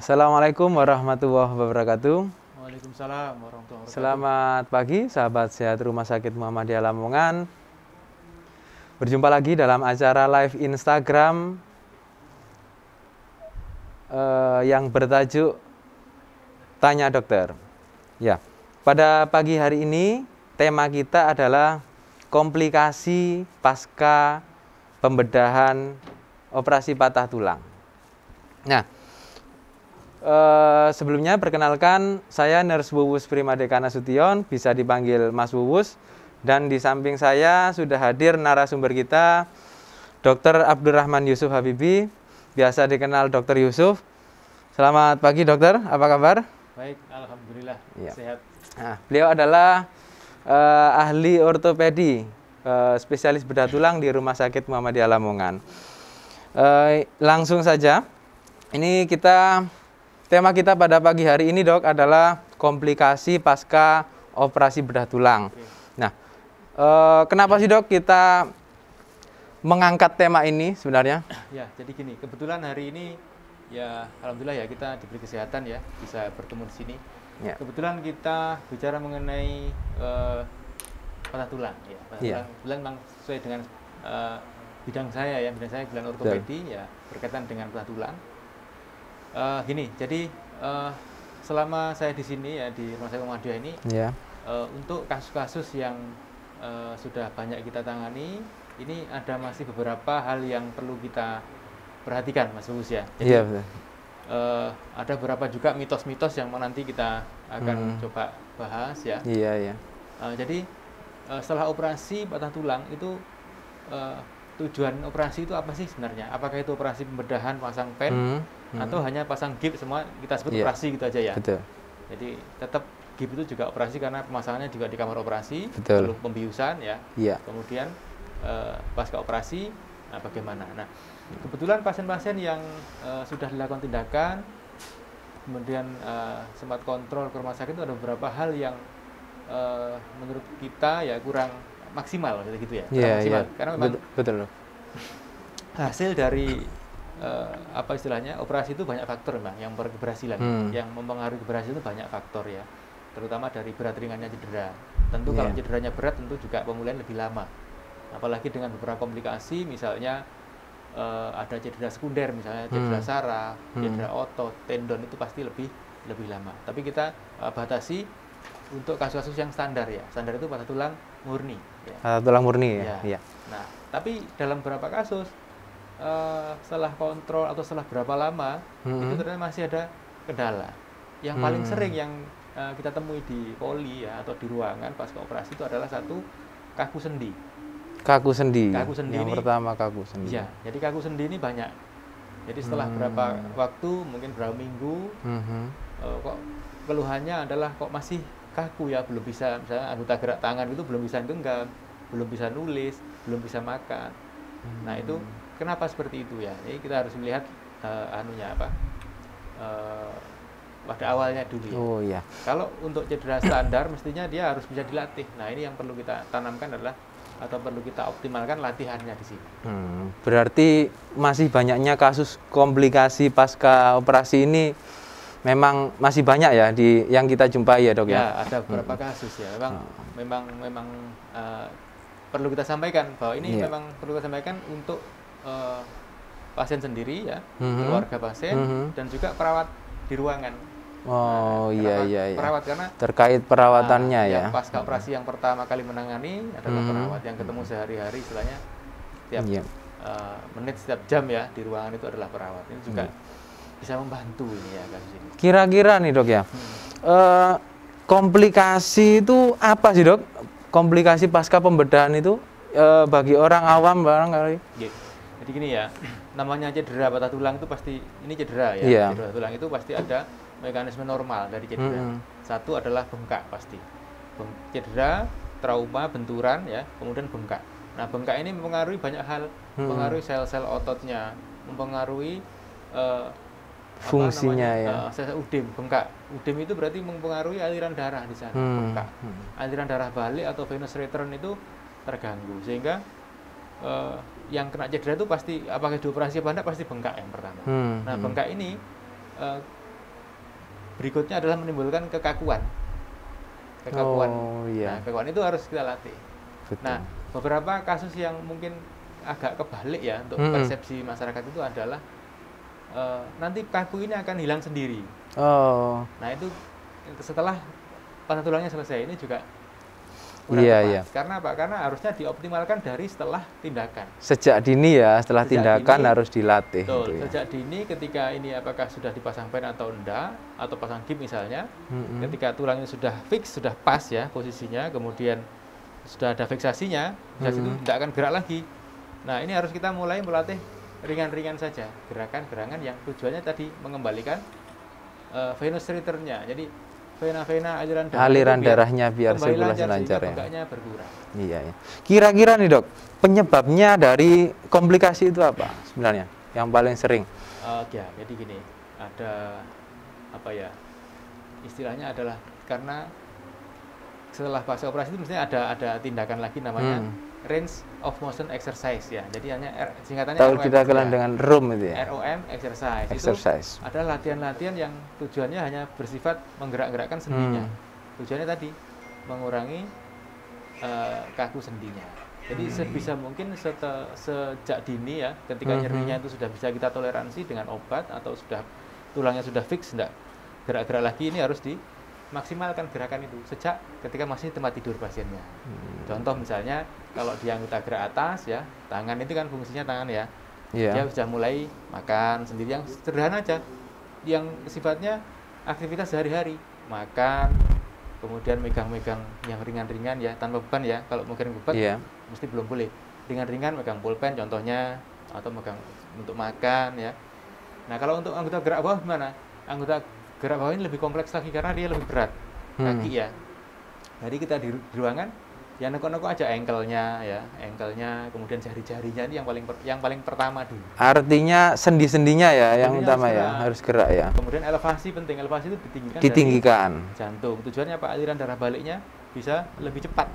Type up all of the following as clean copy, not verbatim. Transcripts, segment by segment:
Assalamualaikum warahmatullahi wabarakatuh. Waalaikumsalam warahmatullahi wabarakatuh. Selamat pagi sahabat sehat Rumah Sakit Muhammadiyah Lamongan. Berjumpa lagi dalam acara live Instagram yang bertajuk Tanya Dokter. Ya, pada pagi hari ini tema kita adalah komplikasi pasca pembedahan operasi patah tulang. Nah, sebelumnya perkenalkan saya Nurse Wuwus Primadeka Nasution, bisa dipanggil Mas Wuwus, dan di samping saya sudah hadir narasumber kita Dr. Abdurrahman Yusuf Habibi, biasa dikenal Dr. Yusuf. Selamat pagi dokter, apa kabar? Baik, alhamdulillah Ya. sehat. Nah, beliau adalah ahli ortopedi, spesialis bedah tulang di Rumah Sakit Muhammadiyah Lamongan. Langsung saja, ini tema kita pada pagi hari ini dok adalah komplikasi pasca operasi bedah tulang. Oke. Nah, kenapa sih dok kita mengangkat tema ini sebenarnya? Ya, jadi gini, kebetulan hari ini ya alhamdulillah ya kita diberi kesehatan ya bisa bertemu di sini. Ya. Kebetulan kita bicara mengenai patah tulang ya. Patah Iya. tulang kebetulan memang sesuai dengan bidang saya ya, bidang saya bidang ortopedi ya berkaitan dengan patah tulang. Gini, jadi selama saya di sini ya di Rumah Sakit Muhammadiyah ini Ya. untuk kasus-kasus yang sudah banyak kita tangani, ini ada masih beberapa hal yang perlu kita perhatikan, Mas Bus ya. Jadi Iya betul. ada beberapa juga mitos-mitos yang nanti kita akan coba bahas ya. Iya. Jadi setelah operasi patah tulang itu tujuan operasi itu apa sih sebenarnya? Apakah itu operasi pembedahan, pasang pen, atau hanya pasang gips, semua kita sebut Iya. operasi gitu aja ya? Betul. Jadi tetap gips itu juga operasi karena pemasangannya juga di kamar operasi, Betul. belum pembiusan ya. Iya. Kemudian pasca operasi, nah bagaimana? Nah, kebetulan pasien-pasien yang sudah dilakukan tindakan, kemudian sempat kontrol ke rumah sakit itu ada beberapa hal yang menurut kita ya kurang maksimal gitu ya. Kurang Iya. maksimal. Karena memang Betul loh. hasil dari apa istilahnya operasi itu banyak faktor memang yang berkeberhasilan, yang mempengaruhi keberhasilan itu banyak faktor ya, terutama dari berat ringannya cedera. Tentu kalau Iya. cederanya berat tentu juga pemulihan lebih lama, apalagi dengan beberapa komplikasi, misalnya ada cedera sekunder, misalnya cedera saraf, cedera otot, tendon, itu pasti lebih lama. Tapi kita batasi untuk kasus-kasus yang standar ya. Standar itu patah tulang murni ya. Patah tulang murni ya. Iya. Nah, tapi dalam beberapa kasus setelah kontrol atau setelah berapa lama itu ternyata masih ada kendala. Yang paling sering yang kita temui di poli ya atau di ruangan pasca operasi itu adalah satu kaku sendi. Kaku sendi. Kaku sendi Yang ini- pertama kaku sendi. Iya, jadi kaku sendi ini banyak. Jadi setelah berapa waktu, mungkin berapa minggu, kok keluhannya adalah kok masih kaku ya, belum bisa, misalnya anggota gerak tangan itu belum bisa genggam, belum bisa nulis, belum bisa makan. Nah itu kenapa seperti itu ya? Jadi kita harus melihat pada awalnya dulu ya. Oh iya. Kalau untuk cedera standar mestinya dia harus bisa dilatih. Nah ini yang perlu kita tanamkan adalah atau perlu kita optimalkan latihannya di sini. Berarti masih banyaknya kasus komplikasi pasca operasi ini memang masih banyak ya di yang kita jumpai ya dok ya. Ya, ada beberapa kasus ya. Memang perlu kita sampaikan bahwa ini Iya. memang perlu kita sampaikan untuk pasien sendiri ya, keluarga pasien dan juga perawat di ruangan. Oh iya. Perawat karena Terkait perawatannya ya. yang pasca operasi yang pertama kali menangani adalah perawat yang ketemu sehari-hari, istilahnya setiap Iya. menit, setiap jam ya di ruangan itu adalah perawat. Ini juga bisa membantu ini ya kasus ini. Kira-kira nih dok ya, komplikasi itu apa sih dok? Komplikasi pasca pembedahan itu bagi orang awam barangkali. Oke. Jadi gini ya, namanya cedera patah tulang itu pasti ini cedera ya. Iya. Cedera tulang itu pasti ada mekanisme normal dari cedera. Satu adalah bengkak pasti. Cedera, trauma, benturan ya, kemudian bengkak. Nah, bengkak ini mempengaruhi banyak hal, mempengaruhi sel-sel ototnya, mempengaruhi Fungsinya ya. sel udem, bengkak. Udem itu berarti mempengaruhi aliran darah di sana, bengkak. Aliran darah balik atau venous return itu terganggu sehingga yang kena cedera itu pasti apakah dioperasi apa enggak pasti bengkak yang pertama. Nah, bengkak ini berikutnya adalah menimbulkan kekakuan. Oh iya. Nah, kekakuan itu harus kita latih. Betul. Nah, beberapa kasus yang mungkin agak kebalik ya untuk persepsi masyarakat itu adalah nanti kaku ini akan hilang sendiri. Oh. Nah, itu setelah patah tulangnya selesai ini juga kurang Iya, tepat. iya. Karena apa? Karena harusnya dioptimalkan dari setelah tindakan. Sejak dini ya, setelah Sejak tindakan dini, harus dilatih. Betul. Gitu ya. Sejak dini ketika ini apakah sudah dipasang pen atau enggak, atau pasang gip misalnya, ketika tulangnya sudah fix, sudah pas ya posisinya, kemudian sudah ada fiksasinya, fiksasi itu tidak akan gerak lagi. Nah, ini harus kita mulai melatih ringan-ringan saja, gerakan-gerakan yang tujuannya tadi mengembalikan venous return-nya. Jadi vena-vena aliran darahnya biar kembali sirkulasi lancar ya. bengkaknya berkurang. Iya, iya. Kira-kira nih dok, penyebabnya dari komplikasi itu apa sebenarnya? Yang paling sering? Ya, jadi gini, ada apa ya? Istilahnya adalah karena setelah pasca operasi itu mestinya ada tindakan lagi namanya range of motion exercise ya. Jadi hanya singkatannya Tahu ROM kita kenal dengan ROM itu ya. ROM exercise. Exercise. Itu adalah latihan-latihan yang tujuannya hanya bersifat menggerak-gerakkan sendinya. Tujuannya tadi mengurangi kaku sendinya. Jadi sebisa mungkin sejak dini ya, ketika nyerinya itu sudah bisa kita toleransi dengan obat atau sudah tulangnya sudah fix, enggak gerak-gerak lagi, ini harus dimaksimalkan gerakan itu sejak ketika masih tempat tidur pasiennya. Contoh misalnya kalau di anggota gerak atas ya, tangan itu kan fungsinya tangan ya. Dia sudah mulai makan sendiri yang sederhana aja, yang sifatnya aktivitas sehari-hari, makan, kemudian megang-megang yang ringan-ringan ya, tanpa beban ya. Kalau megang beban mesti belum boleh. Ringan-ringan megang pulpen contohnya, atau megang untuk makan ya. Nah, kalau untuk anggota gerak bawah gimana? Anggota gerak bawah ini lebih kompleks lagi karena dia lebih berat kaki ya. Jadi kita di ruangan ya nekuk-nekuk aja ankle-nya ya, kemudian jari-jarinya ini yang paling pertama dulu. Artinya sendi-sendinya ya yang utama ya, harus gerak ya. Kemudian elevasi penting, elevasi itu ditinggikan jantung. Tujuannya apa? Aliran darah baliknya bisa lebih cepat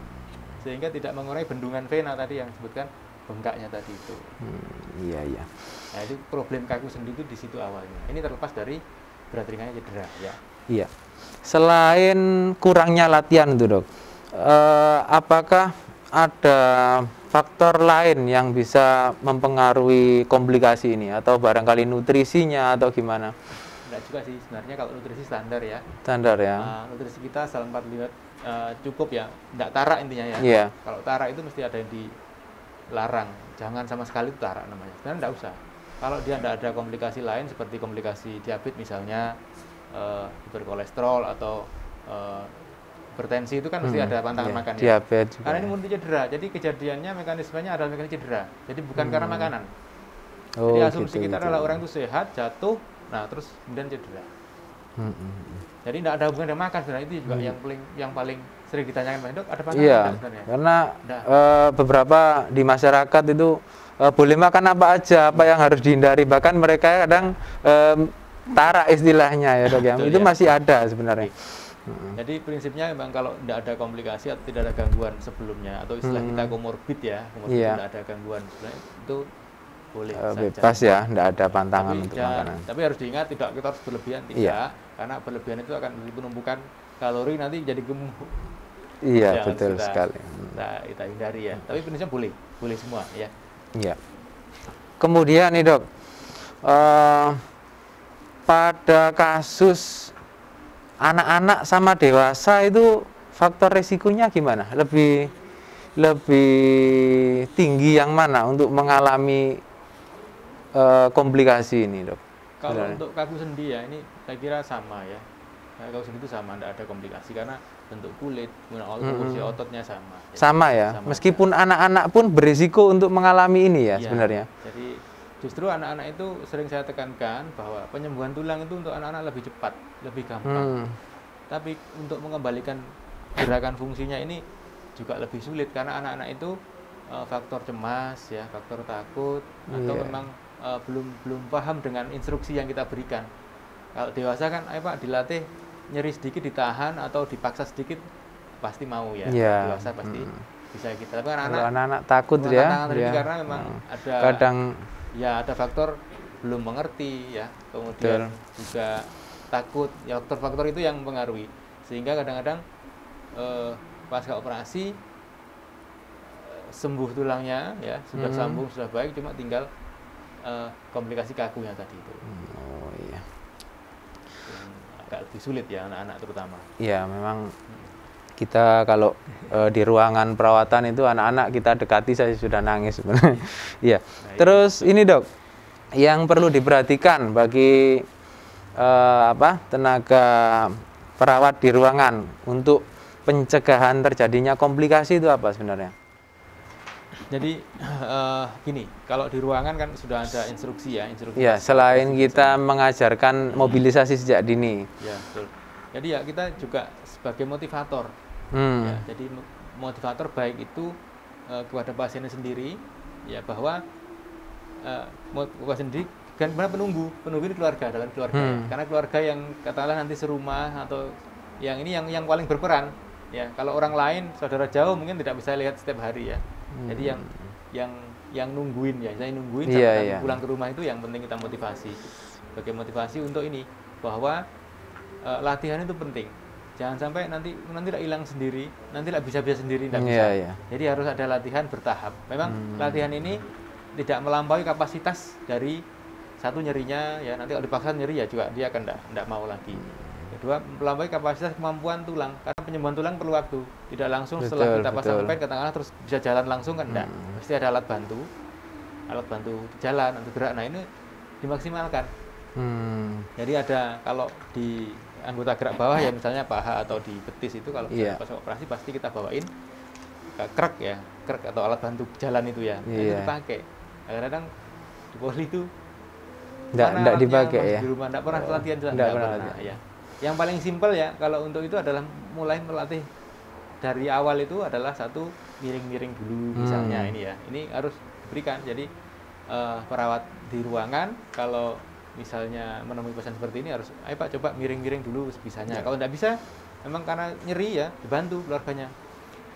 sehingga tidak mengurangi bendungan vena tadi yang disebutkan bengkaknya tadi itu. Iya, iya. Nah, itu problem kaku sendi itu di situ awalnya. Ini terlepas dari berat ringannya cedera ya. Iya. Selain kurangnya latihan itu dok, apakah ada faktor lain yang bisa mempengaruhi komplikasi ini atau barangkali nutrisinya atau gimana? Enggak juga sih sebenarnya, kalau nutrisi standar ya. Standar ya. Nutrisi kita asal 45 cukup ya, enggak tarak intinya ya. Iya. Kalau tarak itu mesti ada yang dilarang, jangan sama sekali tarak namanya. Sebenarnya enggak usah. Kalau dia enggak ada komplikasi lain seperti komplikasi diabetes misalnya, hiperkolesterol atau hipertensi itu kan mesti ada pantangan makan ya. Diabetes juga. Karena ini murni cedera, jadi kejadiannya mekanismenya adalah mekanisme cedera. Jadi bukan karena makanan. Jadi asumsi kita adalah orang itu sehat, jatuh, nah terus kemudian cedera. Jadi tidak ada hubungan dengan makan sebenarnya, itu juga yang paling sering ditanyakan, dok ada pantangan sebenarnya? Karena beberapa di masyarakat itu boleh makan apa aja, apa yang harus dihindari, bahkan mereka kadang tarak istilahnya ya dok ya. Itu masih ada sebenarnya. Jadi prinsipnya memang kalau tidak ada komplikasi atau tidak ada gangguan sebelumnya, atau istilah kita komorbid ya, tidak ada gangguan sebenarnya, itu boleh bebas ya, tidak ada pantangan untuk makanan. Tapi harus diingat tidak kita harus berlebihan, tidak, karena berlebihan itu akan menumbuhkan kalori, nanti jadi gemuk. Iya, betul sekali. Kita hindari ya. Tapi prinsipnya boleh semua ya. Iya. Kemudian nih dok, pada kasus anak-anak sama dewasa itu faktor resikonya gimana? Lebih tinggi yang mana untuk mengalami komplikasi ini dok? Kalau untuk kaku sendi ya, ini saya kira sama ya. Kaku sendi itu sama, tidak ada komplikasi karena bentuk kulit, fungsi ototnya sama. Sama ya, meskipun anak-anak pun berisiko untuk mengalami ini ya sebenarnya. Jadi justru anak-anak itu sering saya tekankan bahwa penyembuhan tulang itu untuk anak-anak lebih cepat, lebih gampang. Tapi untuk mengembalikan gerakan fungsinya ini juga lebih sulit karena anak-anak itu faktor cemas ya, faktor takut, atau memang belum paham dengan instruksi yang kita berikan. Kalau dewasa kan, ayo Pak dilatih nyeri sedikit ditahan atau dipaksa sedikit pasti mau ya. Dewasa pasti bisa kita. Tapi anak-anak takut ya. Karena memang ada faktor belum mengerti ya, kemudian juga takut, ya faktor-faktor itu yang mempengaruhi. Sehingga kadang-kadang pasca operasi sembuh tulangnya ya, sudah sambung, sudah baik, cuma tinggal komplikasi kakunya tadi itu. Oh iya. Yang agak lebih sulit ya, anak-anak terutama. Iya, memang kita kalau di ruangan perawatan itu anak-anak kita dekati saya sudah nangis sebenarnya. Iya. Nah, Terus ini Dok, yang perlu diperhatikan bagi tenaga perawat di ruangan untuk pencegahan terjadinya komplikasi itu apa sebenarnya? Jadi gini, kalau di ruangan kan sudah ada instruksi ya, Ya, selain kita mengajarkan mobilisasi sejak dini. Ya, betul. Jadi ya kita juga sebagai motivator. Ya, jadi motivator baik itu kepada pasiennya sendiri, ya bahwa pasien sendiri kan penunggu ini keluarga, dalam keluarga ya. Karena keluarga yang katakanlah nanti serumah atau yang ini yang paling berperan. Ya, kalau orang lain saudara jauh mungkin tidak bisa lihat setiap hari ya. Jadi yang nungguin ya, saya nungguin sampai pulang ke rumah itu yang penting kita motivasi. Sebagai motivasi untuk ini bahwa latihan itu penting. Jangan sampai nanti tidak hilang sendiri, nanti tidak bisa sendiri, tidak bisa. Jadi harus ada latihan bertahap. Memang latihan ini tidak melampaui kapasitas dari satu nyerinya ya, nanti kalau dipaksa nyeri ya juga dia akan tidak mau lagi. Kedua, melampaui kapasitas kemampuan tulang, karena penyembuhan tulang perlu waktu. Tidak langsung setelah kita pasang pen katakanlah terus bisa jalan langsung kan enggak. Pasti ada alat bantu jalan untuk gerak. Nah ini dimaksimalkan. Jadi ada kalau di anggota gerak bawah ya misalnya paha atau di betis itu kalau pas operasi pasti kita bawain krek atau alat bantu jalan itu ya. Itu dipakai. Kadang-kadang di poli itu enggak dipakai ya. Di rumah enggak pernah latihan jalan. Enggak pernah. Ya. Yang paling simpel ya kalau untuk itu adalah mulai melatih dari awal itu adalah satu miring-miring dulu misalnya ini ya. Ini harus diberikan. Jadi perawat di ruangan kalau misalnya menemui pasien seperti ini harus, ayo Pak coba miring-miring dulu sebisanya. Kalau tidak bisa, memang karena nyeri ya dibantu keluarganya.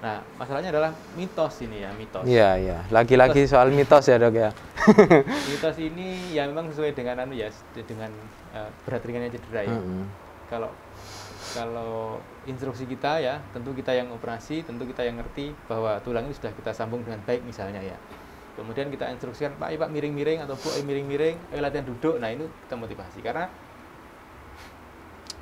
Nah masalahnya adalah mitos ini ya, mitos. Iya. Lagi-lagi soal mitos ya Dok ya. Mitos ini ya memang sesuai dengan dengan berat ringannya cedera ya. Kalau instruksi kita ya, tentu kita yang operasi, tentu kita yang ngerti bahwa tulang ini sudah kita sambung dengan baik misalnya ya. Kemudian kita instruksikan, Pak miring-miring atau Bu miring-miring, latihan duduk. Nah itu kita motivasi karena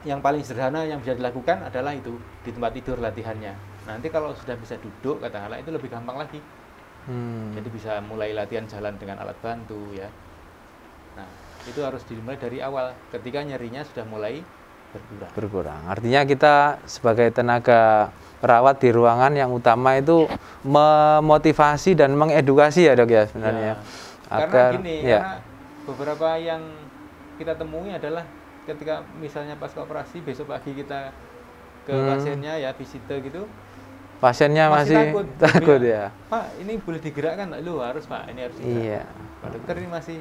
yang paling sederhana yang bisa dilakukan adalah itu di tempat tidur latihannya. Nanti kalau sudah bisa duduk katakanlah itu lebih gampang lagi. Jadi bisa mulai latihan jalan dengan alat bantu ya. Nah itu harus dimulai dari awal ketika nyerinya sudah mulai berkurang. Artinya kita sebagai tenaga perawat di ruangan yang utama itu memotivasi dan mengedukasi ya Dok ya sebenarnya. Karena karena beberapa yang kita temui adalah ketika misalnya pasca operasi besok pagi kita ke pasiennya ya visite gitu. Pasiennya masih takut ya. Pak ini boleh digerakkan? Loh harus Pak, ini harus digerakkan. Pak dokter ini masih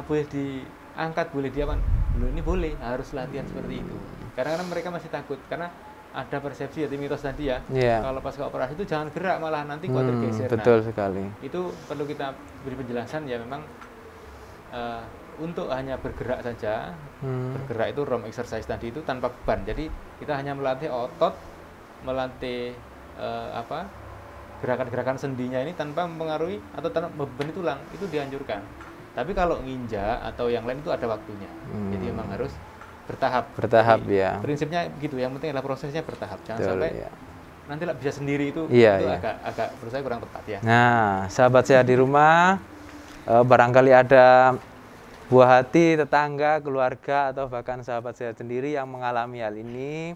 boleh diangkat, boleh diapakan? Loh ini boleh, harus latihan seperti itu. Karena mereka masih takut karena ada persepsi ya, mitos tadi ya. Kalau pasca operasi itu jangan gerak malah nanti kuat tergeser. Betul sekali. Itu perlu kita beri penjelasan ya memang untuk hanya bergerak saja. Bergerak itu room exercise tadi itu tanpa beban. Jadi kita hanya melatih otot, melatih gerakan-gerakan sendinya ini tanpa mempengaruhi atau tanpa membebani tulang, itu dianjurkan. Tapi kalau nginjak atau yang lain itu ada waktunya. Jadi memang harus bertahap jadi, ya. Prinsipnya gitu, yang penting adalah prosesnya bertahap. Jangan sampai nanti lah bisa sendiri itu agak menurut saya kurang tepat ya. Nah, sahabat sehat di rumah, barangkali ada buah hati, tetangga, keluarga atau bahkan sahabat sehat sendiri yang mengalami hal ini.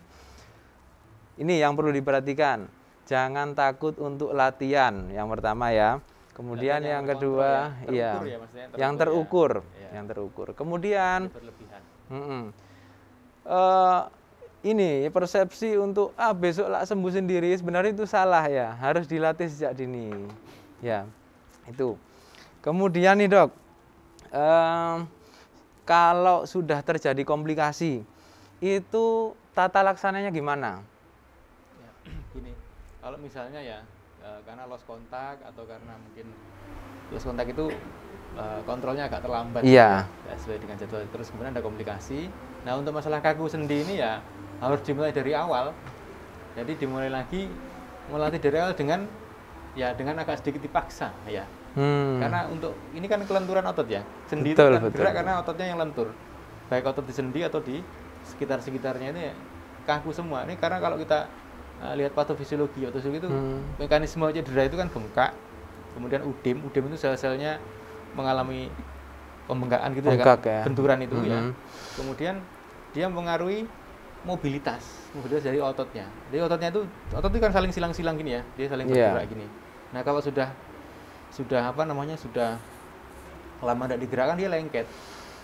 Ini yang perlu diperhatikan. Jangan takut untuk latihan. Yang pertama ya. Kemudian yang kedua, yang terukur. Kemudian ini persepsi untuk besok lah sembuh sendiri sebenarnya itu salah ya, harus dilatih sejak dini ya itu. Kemudian nih Dok, kalau sudah terjadi komplikasi itu tata laksananya gimana? Ya, gini, kalau misalnya ya karena lost kontak atau karena mungkin lost kontak itu kontrolnya agak terlambat, Iya. tidak sesuai dengan jadwal. Terus kemudian ada komplikasi. Nah untuk masalah kaku sendi ini ya harus dimulai dari awal. Jadi dimulai lagi melatih dari awal dengan agak sedikit dipaksa ya. Karena untuk ini kan kelenturan otot ya. Sendi Betul, itu kan betul. gerak karena ototnya yang lentur. Baik otot di sendi atau di sekitar-sekitarnya ini kaku semua. Ini karena kalau kita lihat patofisiologi itu mekanisme cedera itu kan bengkak, kemudian udem itu sel-selnya mengalami pembengkakan gitu Bengkak, ya, ya. benturan itu ya. Kemudian dia mempengaruhi mobilitas dari ototnya. Jadi otot itu kan saling silang-silang gini ya, dia saling bergerak gini. Nah kalau sudah lama tidak digerakkan dia lengket.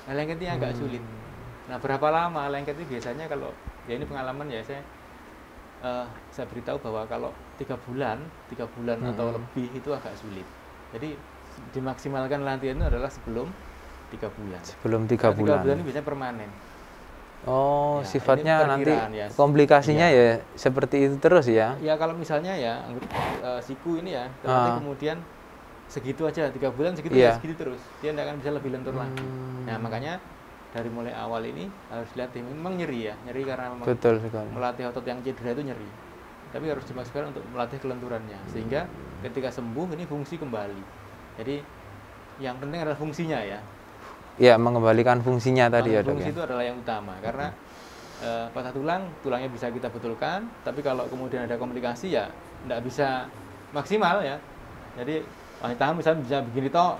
Nah lengketnya agak sulit. Nah berapa lama lengket itu biasanya kalau ya ini pengalaman ya saya beritahu bahwa kalau 3 bulan atau lebih itu agak sulit. Jadi dimaksimalkan latihan itu adalah sebelum 3 bulan. Sebelum 3 bulan. 3 bulan ini biasanya permanen. Oh, Ya, sifatnya nanti ya. komplikasinya ya seperti itu terus ya? Ya kalau misalnya ya siku ini ya, nanti kemudian segitu aja 3 bulan segitu ya segitu terus, dia tidak akan bisa lebih lentur lagi. Nah makanya dari mulai awal ini harus dilatih. Memang nyeri ya, nyeri karena memang betul sekali. Melatih otot yang cedera itu nyeri. Tapi harus dimaksimalkan untuk melatih kelenturannya sehingga ketika sembuh ini fungsi kembali. Jadi yang penting adalah fungsinya ya. Ya, mengembalikan fungsinya tadi ya, Dok. Fungsi itu adalah yang utama karena patah tulangnya bisa kita betulkan, tapi kalau kemudian ada komplikasi ya tidak bisa maksimal ya. Jadi tangan misalnya bisa begini toh,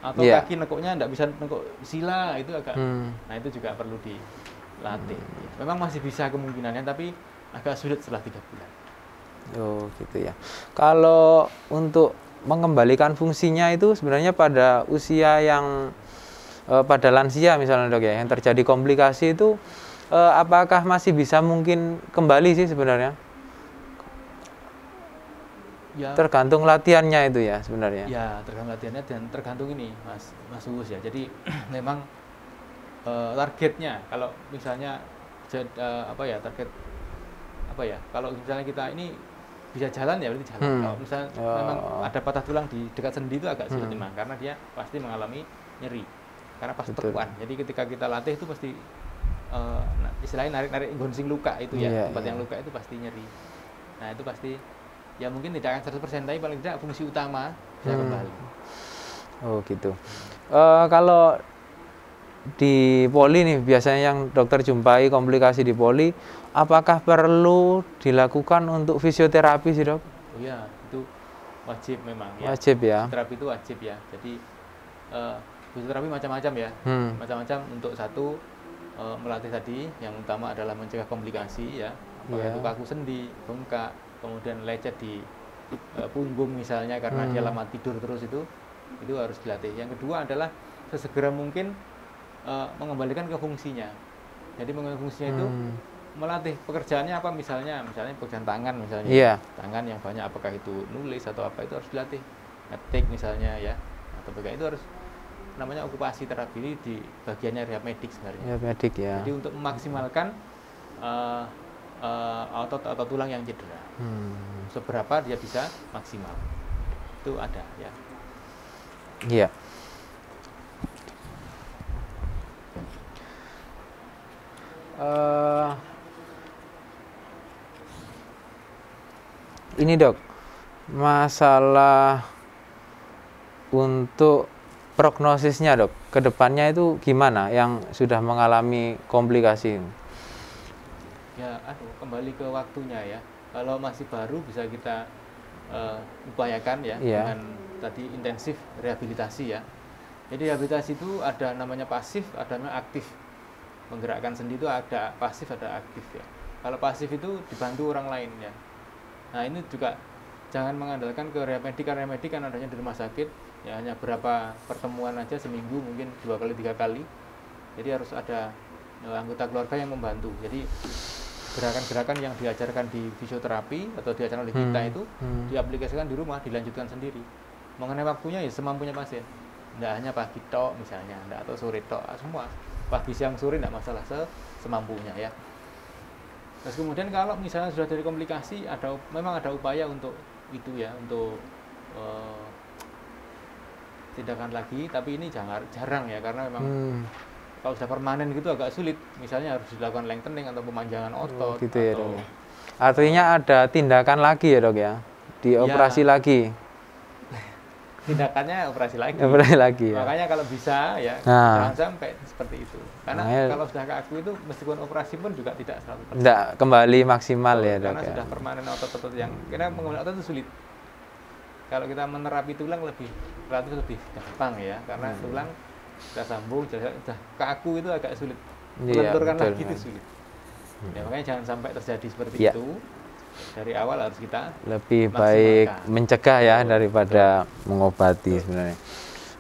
atau kaki nekuknya tidak bisa nekuk sila, itu agak nah itu juga perlu dilatih. Memang masih bisa kemungkinannya, tapi agak sulit setelah 3 bulan. Oh gitu ya. Kalau untuk mengembalikan fungsinya itu sebenarnya pada usia yang pada lansia misalnya, Dok ya, yang terjadi komplikasi itu apakah masih bisa mungkin kembali sih sebenarnya? Ya, tergantung latihannya itu ya sebenarnya. Ya, tergantung latihannya dan tergantung ini, Mas Uus ya. Jadi memang targetnya kalau misalnya target kalau misalnya kita ini bisa jalan ya berarti jalan. Kalau misalnya memang ada patah tulang di dekat sendi itu agak sulit memang karena dia pasti mengalami nyeri karena pas tekuan. Jadi ketika kita latih itu pasti istilahnya narik gonsing luka itu ya, tempat yang luka itu pasti nyeri. Nah itu pasti ya mungkin tidak akan 100%, tapi paling tidak fungsi utama bisa kembali. Oh gitu. Kalau di poli nih biasanya yang dokter jumpai komplikasi di poli, apakah perlu dilakukan untuk fisioterapi sih, Dok? Oh iya, itu wajib memang ya. Wajib ya. Fisioterapi itu wajib ya. Jadi fisioterapi macam-macam ya. Macam-macam untuk satu melatih tadi, yang utama adalah mencegah komplikasi ya. Yaitu kaku sendi, bengkak, kemudian lecet di punggung misalnya karena dia lama tidur terus itu harus dilatih. Yang kedua adalah sesegera mungkin mengembalikan ke fungsinya. Jadi mengembalikan fungsinya itu melatih pekerjaannya apa misalnya pekerjaan tangan misalnya. Tangan yang banyak, apakah itu nulis atau apa, itu harus dilatih. Ngetik misalnya ya, atau bagaimana, itu harus namanya okupasi terapi ini di bagiannya rehab medik sebenarnya. Rehab medik ya. Jadi untuk memaksimalkan otot atau tulang yang cedera. Seberapa dia bisa maksimal. Itu ada ya. Iya. Ini, Dok, masalah untuk prognosisnya, Dok, kedepannya itu gimana yang sudah mengalami komplikasi? Ya, kembali ke waktunya ya. Kalau masih baru bisa kita upayakan ya dengan tadi intensif rehabilitasi ya. Jadi rehabilitasi itu ada namanya pasif, ada namanya aktif. Menggerakkan sendi itu ada pasif, ada aktif ya. Kalau pasif itu dibantu orang lain ya. Nah ini juga jangan mengandalkan ke rehab medik, karena rehab medik kan adanya di rumah sakit ya, hanya berapa pertemuan aja seminggu, mungkin 2 kali 3 kali. Jadi harus ada anggota keluarga yang membantu. Jadi gerakan-gerakan yang diajarkan di fisioterapi atau diajarkan oleh kita itu diaplikasikan di rumah, dilanjutkan sendiri. Mengenai waktunya ya semampunya pasien. Tidak hanya pagi tok misalnya, atau sore tok, semua. Pagi, siang, sore tidak masalah, semampunya ya. Terus kemudian kalau misalnya sudah dari komplikasi, memang ada upaya untuk itu ya, untuk tindakan lagi, tapi ini jarang ya, karena memang kalau sudah permanen gitu agak sulit. Misalnya harus dilakukan lengthening atau pemanjangan otot. Gitu ya, atau Dok. Artinya ada tindakan lagi ya, Dok ya? Dioperasi lagi. Tindakannya operasi lagi. Operasi lagi ya. Makanya kalau bisa ya jangan sampai seperti itu. Karena kalau sudah kaku itu meskipun operasi pun juga tidak 100%. Tidak kembali maksimal ya, Dok. Karena sudah permanen otot-otot yang karena menggunakan otot itu sulit. Kalau kita menerapi tulang relatif lebih gampang ya, karena tulang kita sambung, sudah kaku itu agak sulit. Melenturkan lagi itu sulit. Ya, makanya jangan sampai terjadi seperti itu. Dari awal harus kita lebih baik mencegah ya daripada mengobati sebenarnya.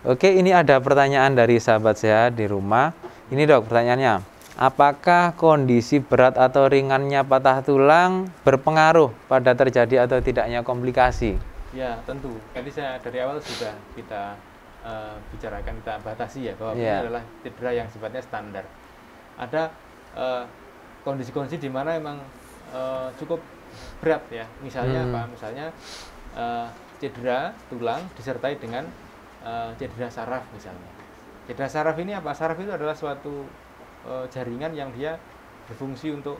Oke, ini ada pertanyaan dari sahabat sehat di rumah. Ini, Dok, pertanyaannya. Apakah kondisi berat atau ringannya patah tulang berpengaruh pada terjadi atau tidaknya komplikasi? Ya, tentu. Tadi dari awal sudah kita bicarakan, kita batasi ya, bahwa ini adalah cedera yang sifatnya standar. Ada kondisi-kondisi di mana memang cukup berat ya. Misalnya apa? Misalnya cedera tulang disertai dengan cedera saraf misalnya. Cedera saraf ini apa? Saraf itu adalah suatu jaringan yang dia berfungsi untuk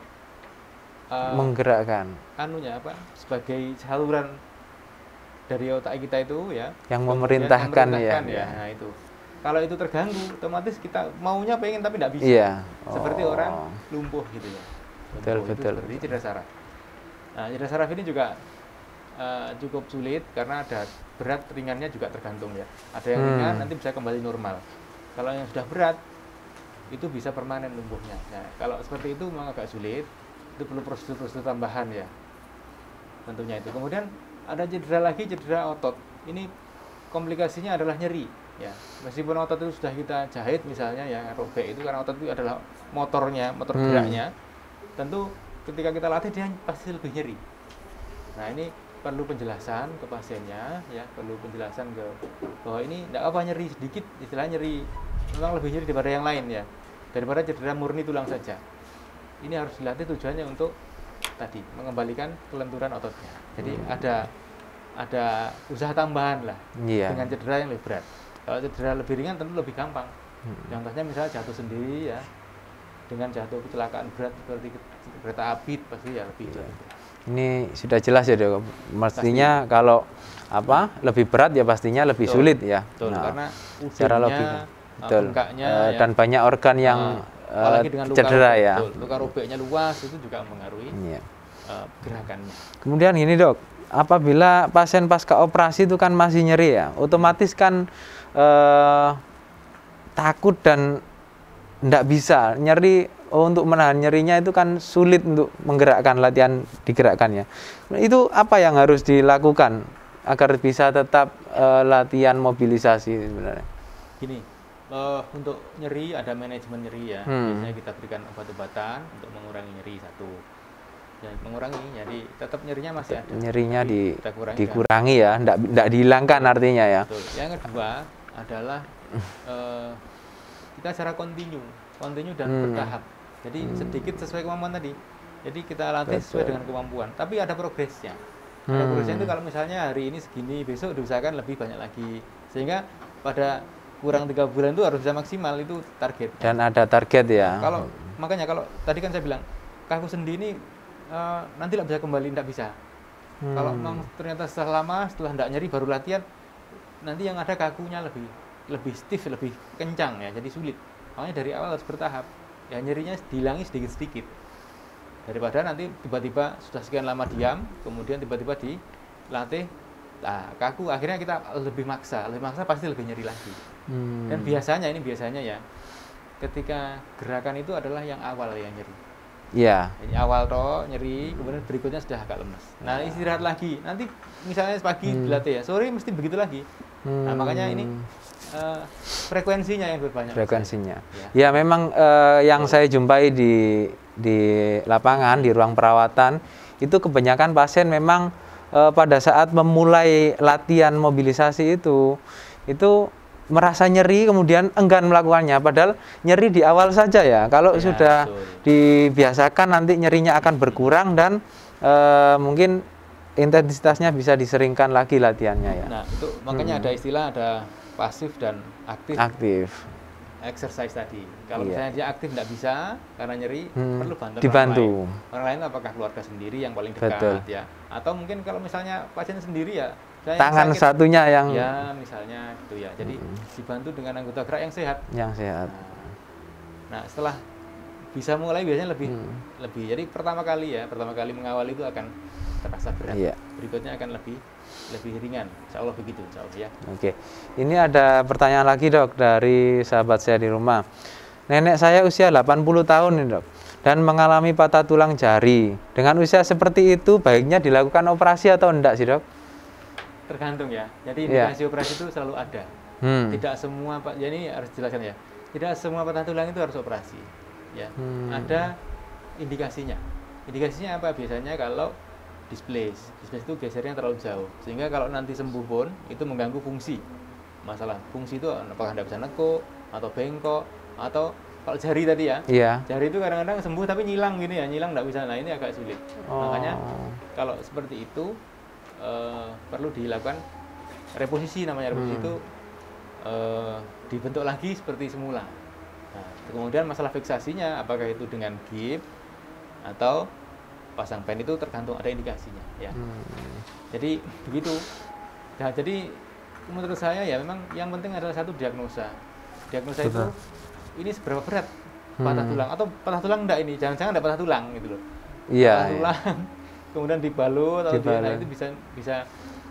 menggerakkan sebagai saluran dari otak kita itu ya, yang memerintahkan ya. Nah itu kalau itu terganggu otomatis kita maunya pengen tapi tidak bisa. Seperti orang lumpuh gitu ya. Betul. Seperti cedera saraf. Nah, cedera saraf ini juga cukup sulit karena ada berat ringannya juga tergantung ya. Ada yang ringan nanti bisa kembali normal. Kalau yang sudah berat itu bisa permanen lumpuhnya. Nah, kalau seperti itu memang agak sulit. Itu perlu prosedur-prosedur tambahan ya. Tentunya itu. Kemudian ada cedera otot. Ini komplikasinya adalah nyeri ya. Meskipun otot itu sudah kita jahit misalnya ya, robek itu karena otot itu adalah motor geraknya. Tentu ketika kita latih dia pasti lebih nyeri. Nah, ini perlu penjelasan ke pasiennya ya, perlu penjelasan bahwa ini tidak apa nyeri sedikit, istilahnya nyeri memang lebih nyeri daripada yang lain ya. Daripada cedera murni tulang saja. Ini harus dilatih tujuannya untuk tadi mengembalikan kelenturan ototnya. Jadi ada usaha tambahan lah dengan cedera yang lebih berat. Kalau cedera lebih ringan tentu lebih gampang. Contohnya misalnya jatuh sendiri ya, dengan jatuh kecelakaan berat seperti kereta api pasti ya lebih jauh. Ini sudah jelas ya, Dok. Mestinya kalau lebih berat ya pastinya lebih sulit ya. Betul, karena secara logika. Betul. Bengkaknya dan banyak organ yang apalagi dengan luka cedera robek, ya. Luka robeknya luas itu juga mempengaruhi gerakannya. Kemudian ini, Dok, apabila pasien pasca operasi itu kan masih nyeri ya, otomatis kan takut dan tidak bisa nyeri. Untuk menahan nyerinya itu kan sulit untuk menggerakkan, latihan digerakkannya. Itu apa yang harus dilakukan agar bisa tetap latihan mobilisasi sebenarnya? Gini, untuk nyeri ada manajemen nyeri ya. Biasanya kita berikan obat-obatan untuk mengurangi nyeri satu. Ya, mengurangi, jadi tetap nyerinya masih ada. Nyerinya dikurangi ya, tidak dihilangkan artinya ya. Betul. Yang kedua adalah kita secara kontinu dan bertahap. Jadi sedikit sesuai kemampuan tadi. Jadi kita latih sesuai dengan kemampuan. Tapi ada progresnya. Ada progresnya itu kalau misalnya hari ini segini, besok diusahakan lebih banyak lagi. Sehingga pada kurang 3 bulan itu harus bisa maksimal, itu target. Dan ada target ya. Makanya kalau tadi kan saya bilang kaku sendi ini nanti tidak bisa kembali, tidak bisa. Kalau memang ternyata setelah lama, setelah tidak nyeri baru latihan, nanti yang ada kakunya lebih stiff, lebih kencang ya, jadi sulit. Makanya dari awal harus bertahap. Ya nyerinya dihilangi sedikit-sedikit. Daripada nanti tiba-tiba sudah sekian lama diam, kemudian tiba-tiba dilatih, kaku, akhirnya kita lebih maksa pasti lebih nyeri lagi. Dan biasanya ya, ketika gerakan itu adalah yang awal yang nyeri. Iya. Ini awal nyeri, kemudian berikutnya sudah agak lemas. Nah, istirahat lagi. Nanti misalnya pagi dilatih ya, sore mesti begitu lagi. Nah, makanya ini frekuensinya yang berbanyak. Frekuensinya. Ya memang yang saya jumpai di lapangan, di ruang perawatan, itu kebanyakan pasien memang pada saat memulai latihan mobilisasi itu merasa nyeri kemudian enggan melakukannya, padahal nyeri di awal saja ya. Kalau sudah dibiasakan nanti nyerinya akan berkurang dan mungkin intensitasnya bisa diseringkan lagi latihannya ya. Nah, itu makanya ada istilah, ada pasif dan aktif. Aktif. Exercise tadi. Kalau Iya. misalnya dia aktif tidak bisa karena nyeri, perlu bantuan dibantu. Orang lain apakah keluarga sendiri yang paling dekat Betul. ya? Atau mungkin kalau misalnya pasien sendiri ya, misalnya Tangan sakit, satunya yang ya misalnya gitu ya. Jadi dibantu dengan anggota gerak yang sehat. sehat. Nah, setelah bisa mulai biasanya lebih. Jadi pertama kali mengawali itu akan terasa berat. Iya. Berikutnya akan lebih ringan. Insya Allah begitu, insya Allah ya. Oke, ini ada pertanyaan lagi dok dari sahabat saya di rumah. Nenek saya usia 80 tahun nih dok, dan mengalami patah tulang jari. Dengan usia seperti itu, baiknya dilakukan operasi atau enggak sih dok? Tergantung ya. Jadi indikasi operasi itu selalu ada. Tidak semua Pak, jadi harus dijelaskan ya. Tidak semua patah tulang itu harus operasi. Ya, ada indikasinya. Indikasinya apa? Biasanya kalau displace itu gesernya terlalu jauh, sehingga kalau nanti sembuh pun itu mengganggu fungsi. Masalah fungsi itu apakah Anda bisa nekuk atau bengkok, atau kalau jari tadi ya, jari itu kadang-kadang sembuh tapi nyilang gini ya, nyilang nggak bisa. Nah ini agak sulit. Makanya kalau seperti itu perlu dilakukan reposisi, namanya reposisi itu dibentuk lagi seperti semula. Nah, kemudian masalah fiksasinya apakah itu dengan gips atau pasang pen, itu tergantung, ada indikasinya ya. Jadi begitu. Nah, jadi menurut saya ya memang yang penting adalah satu diagnosa. Diagnosa itu ini seberapa berat patah tulang, atau patah tulang enggak ini, jangan-jangan enggak patah tulang gitu loh. Patah tulang kemudian dibalut atau nah itu bisa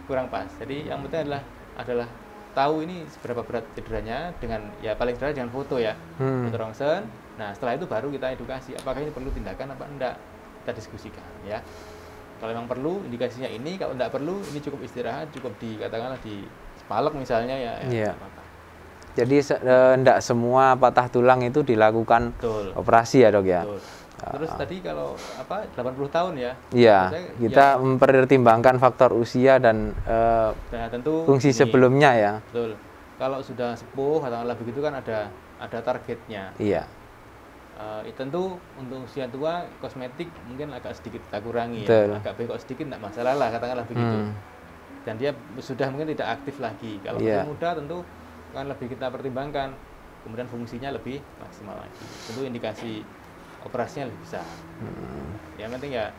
kurang pas. Jadi yang penting adalah tahu ini seberapa berat cederanya, dengan ya paling sederhana dengan foto ya, foto rongsen. Nah setelah itu baru kita edukasi apakah ini perlu tindakan apa enggak, kita diskusikan ya. Kalau memang perlu indikasinya ini, kalau enggak perlu ini cukup istirahat, cukup dikatakanlah di spalek misalnya ya. Apa-apa. Jadi enggak semua patah tulang itu dilakukan operasi ya dok ya. Betul. Terus tadi kalau 80 tahun ya. Iya, kita mempertimbangkan faktor usia dan tentu fungsi sebelumnya ya. Betul. Kalau sudah sepuh katakanlah begitu kan ada targetnya. Iya. Tentu untuk usia tua kosmetik mungkin agak sedikit kita kurangi ya. Agak bengkok sedikit enggak masalah lah, katakanlah begitu. Dan dia sudah mungkin tidak aktif lagi. Kalau masih muda tentu kan lebih kita pertimbangkan. Kemudian fungsinya lebih maksimal lagi. Tentu indikasi operasinya lebih besar. Yang penting ya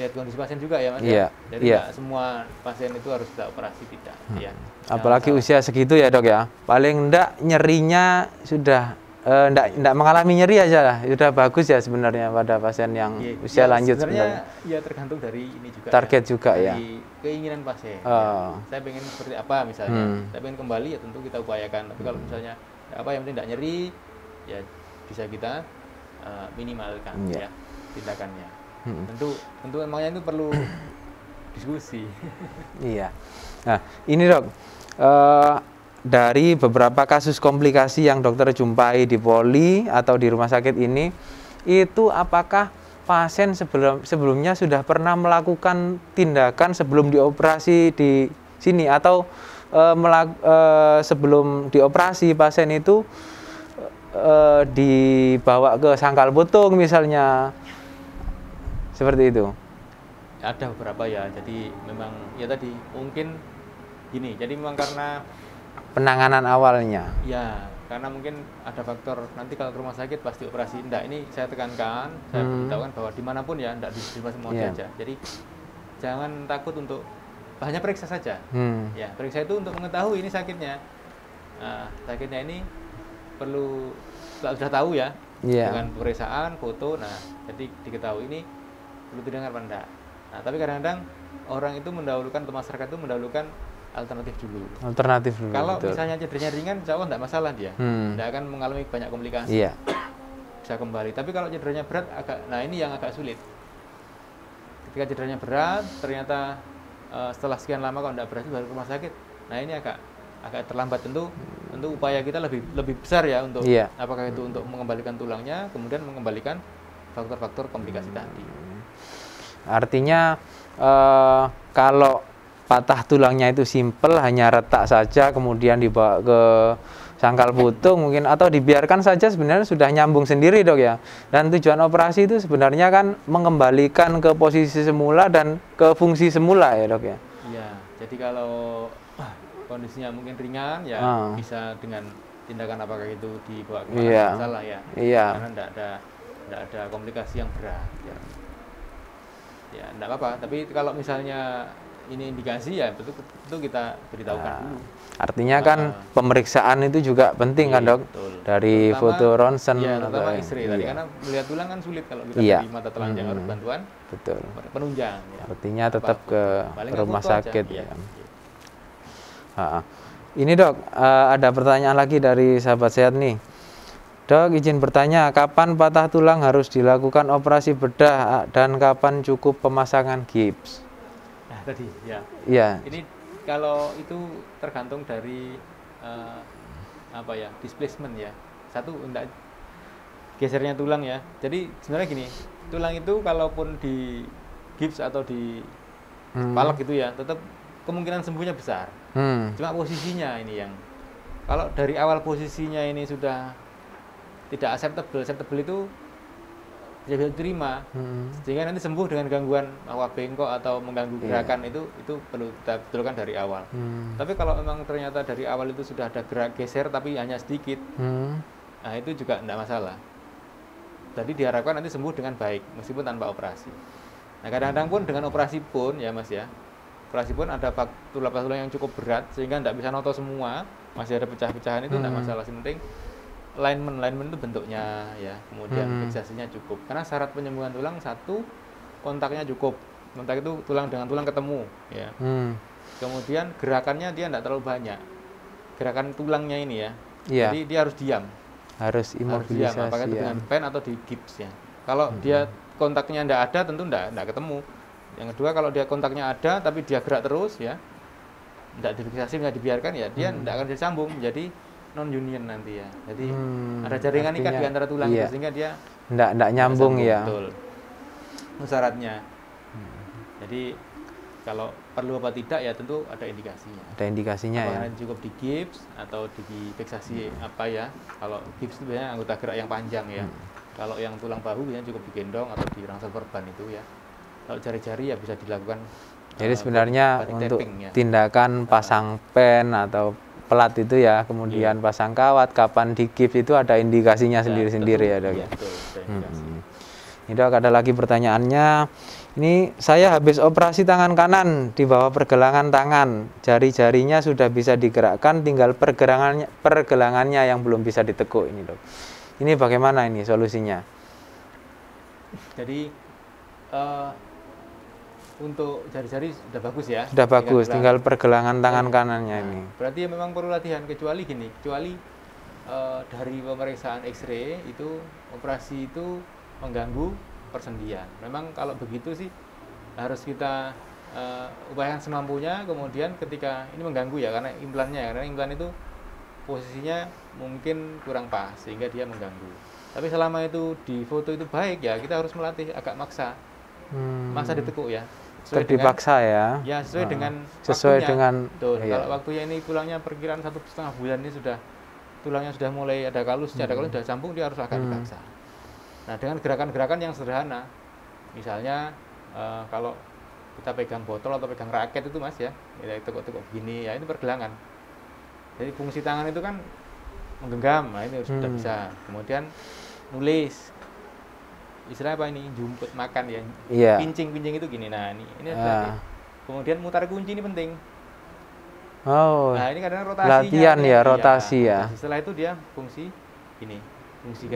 lihat kondisi pasien juga ya Mas. Jadi tidak semua pasien itu harus kita operasi, tidak ya. Apalagi usia segitu ya dok ya. Paling enggak nyerinya sudah enggak mengalami nyeri aja lah. Sudah bagus ya sebenarnya pada pasien yang usia lanjut sebenarnya. Ya tergantung dari ini juga. Target juga ya. Dari keinginan pasien. Saya pengen seperti apa misalnya. Saya pengen kembali ya tentu kita upayakan. Tapi kalau misalnya apa yang penting tidak nyeri ya bisa kita minimalkan ya tindakannya. Tentu emangnya itu perlu diskusi. Iya. Nah ini dok, dari beberapa kasus komplikasi yang dokter jumpai di poli atau di rumah sakit ini, itu apakah pasien sebelumnya sudah pernah melakukan tindakan sebelum dioperasi di sini, atau sebelum dioperasi pasien itu dibawa ke sangkal putung misalnya, seperti itu? Ada beberapa ya. Jadi memang ya tadi mungkin gini. Jadi memang karena penanganan awalnya. Ya, karena mungkin ada faktor nanti kalau ke rumah sakit pasti operasi. Enggak, ini saya tekankan, saya beritahukan bahwa dimanapun ya, enggak di semua aja. Jadi jangan takut untuk hanya periksa saja. Ya, periksa itu untuk mengetahui ini sakitnya. Nah, sakitnya ini perlu sudah tahu ya, dengan pemeriksaan, foto. Nah, jadi diketahui ini perlu tindakan apa enggak. Nah, tapi kadang-kadang orang itu mendahulukan, atau masyarakat itu mendahulukan alternatif dulu. Kalau misalnya cederanya ringan, insya Allah enggak masalah dia, tidak akan mengalami banyak komplikasi. Bisa kembali. Tapi kalau cederanya berat, nah ini yang agak sulit. Ketika cederanya berat, ternyata setelah sekian lama kalau enggak berhasil baru ke rumah sakit. Nah ini agak terlambat. Tentu upaya kita lebih besar ya untuk apakah itu untuk mengembalikan tulangnya, kemudian mengembalikan faktor-faktor komplikasi tadi. Artinya kalau patah tulangnya itu simpel, hanya retak saja kemudian dibawa ke sangkal putung mungkin, atau dibiarkan saja, sebenarnya sudah nyambung sendiri dok ya. Dan tujuan operasi itu sebenarnya kan mengembalikan ke posisi semula dan ke fungsi semula ya dok ya. Iya, jadi kalau kondisinya mungkin ringan ya bisa dengan tindakan apakah itu dibawa ke masalah ya. Karena enggak ada komplikasi yang berat ya. Ya enggak apa-apa, tapi kalau misalnya ini indikasi ya itu kita beritahukan dulu. Artinya kan pemeriksaan itu juga penting kan dok, dari terutama, foto ronsen terutama X-ray tadi karena melihat tulang kan sulit kalau kita dari mata telanjang harus bantuan penunjang. Ya. Artinya tetap ke rumah sakit. Ya. Ini dok, ada pertanyaan lagi dari sahabat sehat nih. Dok, izin bertanya, kapan patah tulang harus dilakukan operasi bedah dan kapan cukup pemasangan gips? Nah tadi ya. Iya. Ini kalau itu tergantung dari displacement ya. Satu enggak gesernya tulang ya. Jadi sebenarnya gini, tulang itu kalaupun di gips atau di palak gitu ya, tetap kemungkinan sembuhnya besar. Cuma posisinya ini yang kalau dari awal posisinya ini sudah tidak acceptable itu tidak bisa diterima, sehingga nanti sembuh dengan gangguan awak bengkok atau mengganggu gerakan itu perlu kita betulkan dari awal. Tapi kalau memang ternyata dari awal itu sudah ada gerak geser tapi hanya sedikit, nah itu juga tidak masalah. Jadi diharapkan nanti sembuh dengan baik meskipun tanpa operasi. Nah kadang-kadang pun dengan operasi pun ya mas ya, operasi pun ada tulang yang cukup berat sehingga tidak bisa noto semua, masih ada pecah-pecahan itu tidak masalah, yang penting alignment itu bentuknya ya, kemudian fiksasinya cukup. Karena syarat penyembuhan tulang satu, kontaknya cukup. Kontak itu tulang dengan tulang ketemu ya. Kemudian gerakannya dia tidak terlalu banyak. Gerakan tulangnya ini ya. Jadi dia harus diam. Harus imobilisasi. Apakah itu dengan pen atau di gips ya. Kalau dia kontaknya tidak ada tentu tidak ketemu. Yang kedua kalau dia kontaknya ada tapi dia gerak terus ya. Tidak difiksasi, nggak dibiarkan ya, dia tidak akan disambung menjadi non union nanti ya. Jadi ada jaringan ikat di antara tulang itu sehingga dia enggak nyambung ya. Betul. Itu syaratnya. Jadi kalau perlu apa tidak ya tentu ada indikasinya. Ada indikasinya. Apakah ya. Cukup di gips atau di fiksasi apa ya? Kalau gips itu biasanya anggota gerak yang panjang ya. Kalau yang tulang bahu biasanya cukup digendong atau dirangsel perban itu ya. Kalau jari-jari ya bisa dilakukan. Jadi sebenarnya untuk tindakan pasang pen atau pelat itu ya, kemudian pasang kawat, kapan di gips itu ada indikasinya sendiri-sendiri ya dok. Ya, betul, Ini dok, ada lagi pertanyaannya. Ini saya habis operasi tangan kanan di bawah pergelangan tangan, jari-jarinya sudah bisa digerakkan, tinggal pergelangannya yang belum bisa ditekuk ini dok. Ini bagaimana ini solusinya? Jadi untuk jari-jari sudah bagus ya. Sudah bagus, tinggal pergelangan tangan kanannya ini. Berarti memang perlu latihan, kecuali dari pemeriksaan X-ray itu operasi itu mengganggu persendian. Memang kalau begitu sih harus kita upayakan semampunya. Kemudian ketika ini mengganggu ya karena implan itu posisinya mungkin kurang pas sehingga dia mengganggu. Tapi selama itu di foto itu baik ya, kita harus melatih agak maksa ditekuk ya. Dipaksa ya. Ya sesuai dengan betul. Kalau waktunya ini tulangnya perkiraan 1,5 bulan ini tulangnya sudah mulai ada kalusnya, sudah sambung, dia harus agak dipaksa. Nah dengan gerakan-gerakan yang sederhana, misalnya kalau kita pegang botol atau pegang raket itu mas ya, tekuk-tekuk begini ya, ini pergelangan. Jadi fungsi tangan itu kan menggenggam, nah ini sudah bisa. Kemudian nulis. Istilahnya apa ini, jumput makan ya, pincing itu gini, nah ini kemudian mutar kunci ini penting. Nah ini kadang rotasinya latihan ya, rotasi ya. Setelah itu dia fungsi ini, fungsi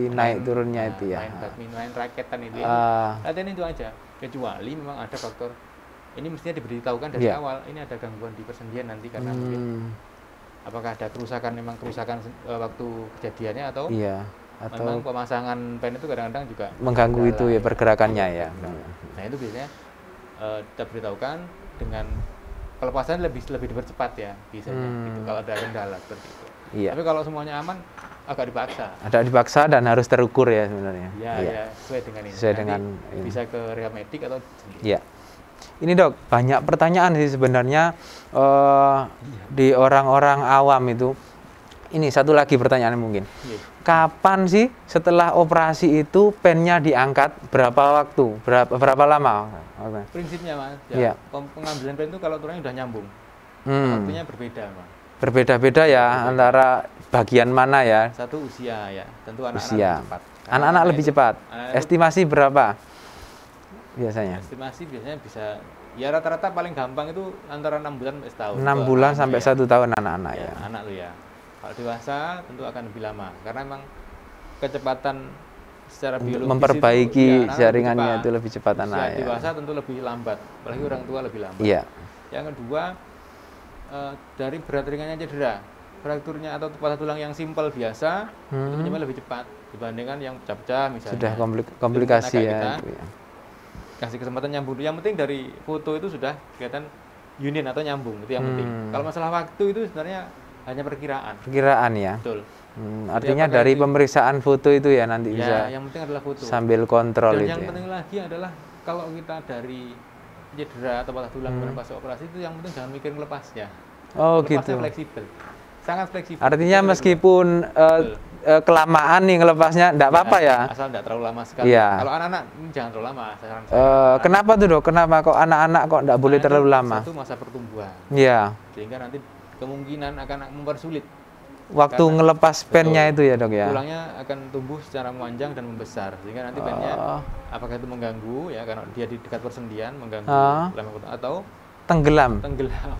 naik turunnya itu ya, main raketan itu latihan itu aja. Kecuali memang ada faktor ini mestinya diberitahukan dari awal, ini ada gangguan di persendian nanti karena mungkin apakah ada kerusakan waktu kejadiannya atau memang pemasangan pen itu kadang-kadang juga mengganggu itu ya pergerakannya ya. Nah itu biasanya kita beritahukan dengan pelepasan lebih dipercepat ya biasanya gitu, kalau ada kendala seperti itu. Tapi kalau semuanya aman agak dipaksa. Ada dipaksa dan harus terukur ya sebenarnya. Ya sesuai dengan ini. Sesuai dengan bisa ke rehab medik atau iya. Ini dok, banyak pertanyaan sih sebenarnya di orang-orang awam itu. Ini satu lagi pertanyaan mungkin. Kapan sih setelah operasi itu pennya diangkat? Berapa waktu? Berapa lama? Prinsipnya mas, pengambilan pen itu kalau tulangnya sudah nyambung. waktunya berbeda, Pak. Berbeda-beda ya antara bagian mana ya? Satu usia ya, tentu anak-anak Usia. lebih cepat. Anak-anak lebih cepat. anak-anak itu Estimasi berapa biasanya? estimasi biasanya bisa ya rata-rata paling gampang itu antara 6 bulan sampai setahun. 6 Kalau bulan anak sampai ya. 1 tahun anak-anak Ya, ya. anak lo ya. Kalau dewasa tentu akan lebih lama karena memang kecepatan secara Untuk biologis memperbaiki itu, ya, anak jaringannya lebih itu lebih cepat Usia anak ya. dewasa tentu lebih lambat, apalagi orang tua lebih lambat. Iya. Yang kedua dari berat ringannya cedera, frakturnya atau patah tulang yang simpel biasa itu penyembuhan lebih cepat dibandingkan yang pecah-pecah misalnya. Sudah komplikasi Jadi, ya. kita Itu ya. kasih kesempatan nyambung. Yang penting dari foto itu sudah kelihatan union atau nyambung, itu yang penting. Kalau masalah waktu itu sebenarnya hanya perkiraan. Perkiraan ya. Betul. Artinya apakah dari itu- pemeriksaan foto itu ya nanti bisa Ya, yang penting adalah foto. sambil kontrol Dan itu yang ya. penting lagi adalah kalau kita dari cedera atau patah tulang kemudian pas operasi itu yang penting jangan mikir melepasnya. Oh Lepasnya gitu. fleksibel. Sangat fleksibel. Artinya Itu meskipun kelamaan nih ngelepasnya enggak apa-apa ya. Asal tidak terlalu lama sekali. Iya. Kalau anak-anak ini jangan terlalu lama. Saran saya. Kenapa tuh Dok? Kenapa kok anak-anak kok enggak boleh Karena terlalu itu lama? Satu masa pertumbuhan. Iya. Sehingga nanti kemungkinan akan mempersulit. Waktu Karena- ngelepas pennya Betul. itu ya Dok ya. Tulangnya akan tumbuh secara memanjang dan membesar. Sehingga nanti pennya apakah itu mengganggu ya karena dia di dekat persendian mengganggu tulang atau Tenggelam. tenggelam.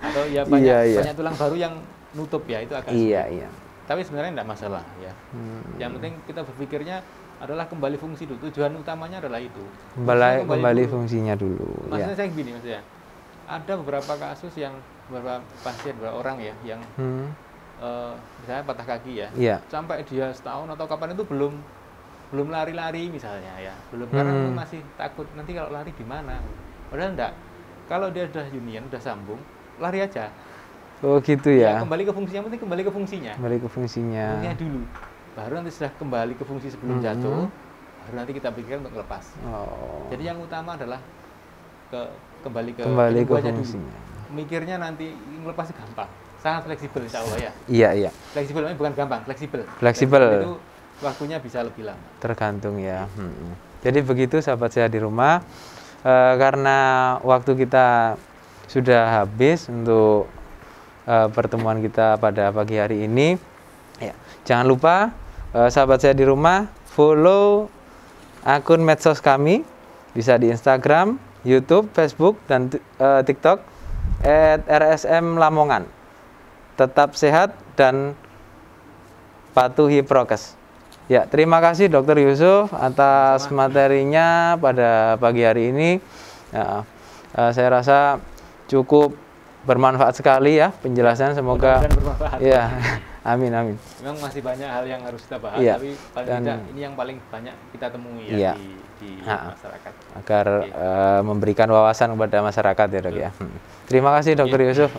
Atau ya banyak Iya, iya. banyak tulang baru yang nutup ya itu agak Iya, sulit. iya. Tapi sebenarnya tidak masalah ya. Yang penting kita berpikirnya adalah kembali fungsi dulu. Tujuan utamanya adalah itu. Kembali dulu. fungsinya dulu. Maksudnya Ya. saya gini maksudnya. Ada beberapa kasus yang beberapa pasien, beberapa orang ya yang misalnya patah kaki ya. Iya. Sampai dia setahun atau kapan itu belum lari-lari misalnya ya. Belum karena masih takut nanti kalau lari di mana. Padahal enggak. Kalau dia sudah union, sudah sambung, lari aja. Oh gitu ya. Kembali ke fungsinya, penting kembali ke fungsinya. Kembali ke fungsinya. Fungsinya dulu. Baru nanti sudah kembali ke fungsi sebelum jatuh, baru nanti kita pikirkan untuk lepas. Oh. Jadi yang utama adalah kembali ke Kembali ke penyembuhannya dulu. fungsinya. Mikirnya nanti melepas gampang. Sangat fleksibel insya Allah ya. Iya, iya. Fleksibel bukan gampang, fleksibel. Fleksibel. Itu waktunya bisa lebih lama. Tergantung ya. Jadi begitu sahabat sehat di rumah. Karena waktu kita sudah habis untuk pertemuan kita pada pagi hari ini, ya, jangan lupa sahabat sehat di rumah follow akun medsos kami, bisa di Instagram, YouTube, Facebook, dan TikTok @RSM Lamongan. Tetap sehat dan patuhi prokes. Ya, terima kasih Dr. Yusuf atas materinya pada pagi hari ini. Ya, saya rasa cukup bermanfaat sekali ya penjelasan. Semoga Mudah-mudahan bermanfaat. ya, amin amin. Memang masih banyak hal yang harus kita bahas, Iya. tapi paling tidak ini yang paling banyak kita temui ya Iya. di masyarakat. Agar memberikan wawasan kepada masyarakat ya Dok ya. Terima kasih Dr. Yusuf.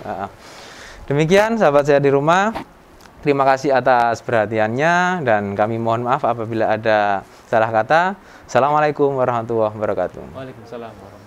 Demikian sahabat saya di rumah. Terima kasih atas perhatiannya dan kami mohon maaf apabila ada salah kata. Assalamualaikum warahmatullahi wabarakatuh. Waalaikumsalam warahmatullahi wabarakatuh.